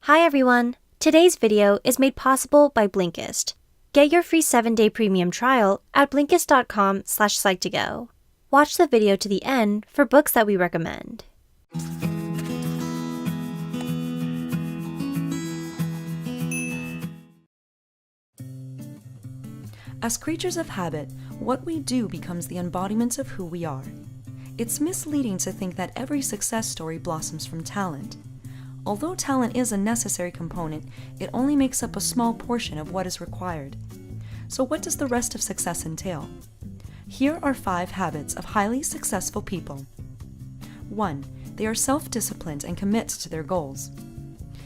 Hi everyone! Today's video is made possible by Blinkist. Get your free 7-day premium trial at Blinkist.com/psych2go. Watch the video to the end for books that we recommend. As creatures of habit, what we do becomes the embodiment of who we are. It's misleading to think that every success story blossoms from talent. Although talent is a necessary component, it only makes up a small portion of what is required. So what does the rest of success entail? Here are 5 habits of highly successful people. 1. They are self-disciplined and commit to their goals.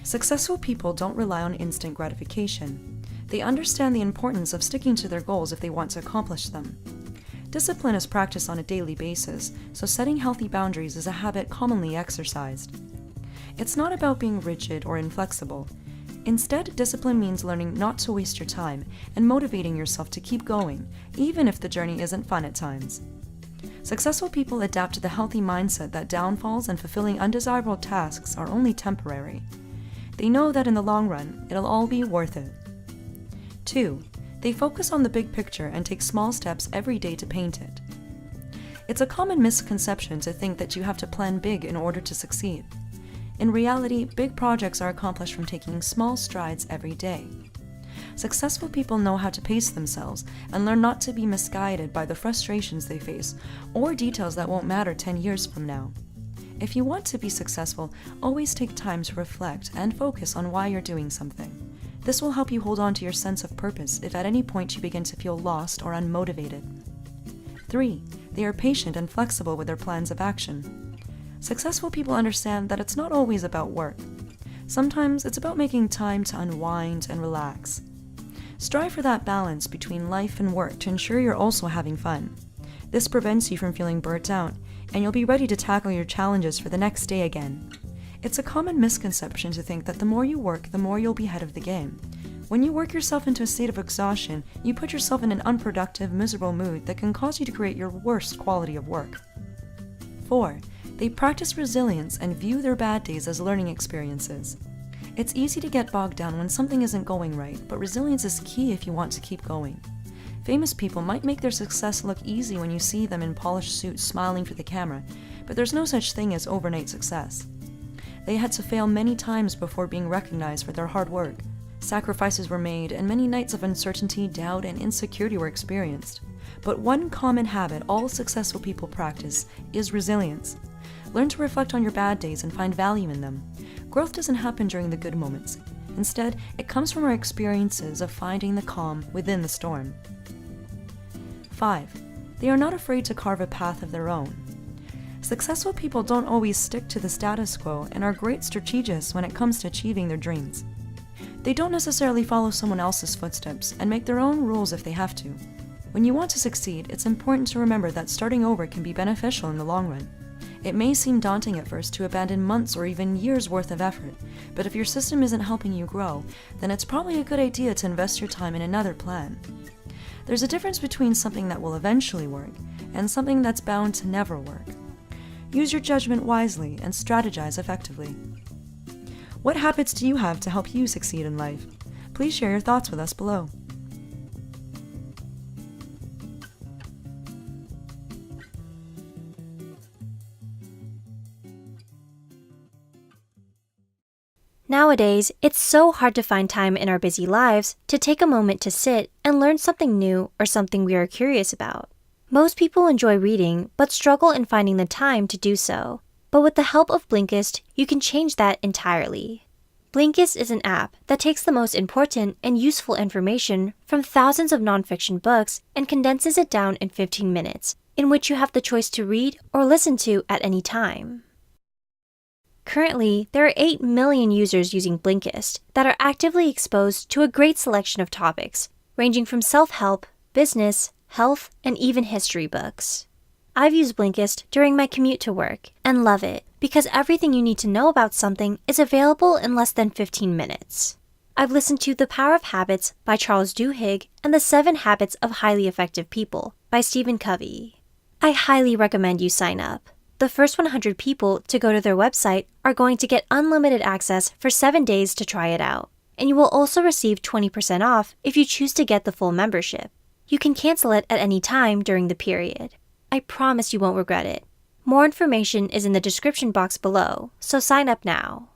Successful people don't rely on instant gratification. They understand the importance of sticking to their goals if they want to accomplish them. Discipline is practiced on a daily basis, so setting healthy boundaries is a habit commonly exercised. It's not about being rigid or inflexible. Instead, discipline means learning not to waste your time and motivating yourself to keep going, even if the journey isn't fun at times. Successful people adapt to the healthy mindset that downfalls and fulfilling undesirable tasks are only temporary. They know that in the long run, it'll all be worth it. 2. They focus on the big picture and take small steps every day to paint it. It's a common misconception to think that you have to plan big in order to succeed. In reality, big projects are accomplished from taking small strides every day. Successful people know how to pace themselves and learn not to be misguided by the frustrations they face or details that won't matter 10 years from now. If you want to be successful, always take time to reflect and focus on why you're doing something. This will help you hold on to your sense of purpose if at any point you begin to feel lost or unmotivated. 3. They are patient and flexible with their plans of action. Successful people understand that it's not always about work. Sometimes it's about making time to unwind and relax. Strive for that balance between life and work to ensure you're also having fun. This prevents you from feeling burnt out, and you'll be ready to tackle your challenges for the next day again. It's a common misconception to think that the more you work, the more you'll be ahead of the game. When you work yourself into a state of exhaustion, you put yourself in an unproductive, miserable mood that can cause you to create your worst quality of work. 4. They practice resilience and view their bad days as learning experiences. It's easy to get bogged down when something isn't going right, but resilience is key if you want to keep going. Famous people might make their success look easy when you see them in polished suits smiling for the camera, but there's no such thing as overnight success. They had to fail many times before being recognized for their hard work. Sacrifices were made, and many nights of uncertainty, doubt, and insecurity were experienced. But one common habit all successful people practice is resilience. Learn to reflect on your bad days and find value in them. Growth doesn't happen during the good moments. Instead, it comes from our experiences of finding the calm within the storm. 5. They are not afraid to carve a path of their own. Successful people don't always stick to the status quo and are great strategists when it comes to achieving their dreams. They don't necessarily follow someone else's footsteps and make their own rules if they have to. When you want to succeed, it's important to remember that starting over can be beneficial in the long run. It may seem daunting at first to abandon months or even years' worth of effort, but if your system isn't helping you grow, then it's probably a good idea to invest your time in another plan. There's a difference between something that will eventually work and something that's bound to never work. Use your judgment wisely and strategize effectively. What habits do you have to help you succeed in life? Please share your thoughts with us below. Nowadays, it's so hard to find time in our busy lives to take a moment to sit and learn something new or something we are curious about. Most people enjoy reading, but struggle in finding the time to do so. But with the help of Blinkist, you can change that entirely. Blinkist is an app that takes the most important and useful information from thousands of nonfiction books and condenses it down in 15 minutes, in which you have the choice to read or listen to at any time. Currently, there are 8 million users using Blinkist that are actively exposed to a great selection of topics, ranging from self-help, business, health, and even history books. I've used Blinkist during my commute to work and love it because everything you need to know about something is available in less than 15 minutes. I've listened to The Power of Habits by Charles Duhigg and The 7 Habits of Highly Effective People by Steven Covey. I highly recommend you sign up. The The first 100 people to go to their website are going to get unlimited access for 7 days to try it out. And you will also receive 20% off if you choose to get the full membership. You can cancel it at any time during the period. I promise you won't regret it. More information is in the description box below, so sign up now.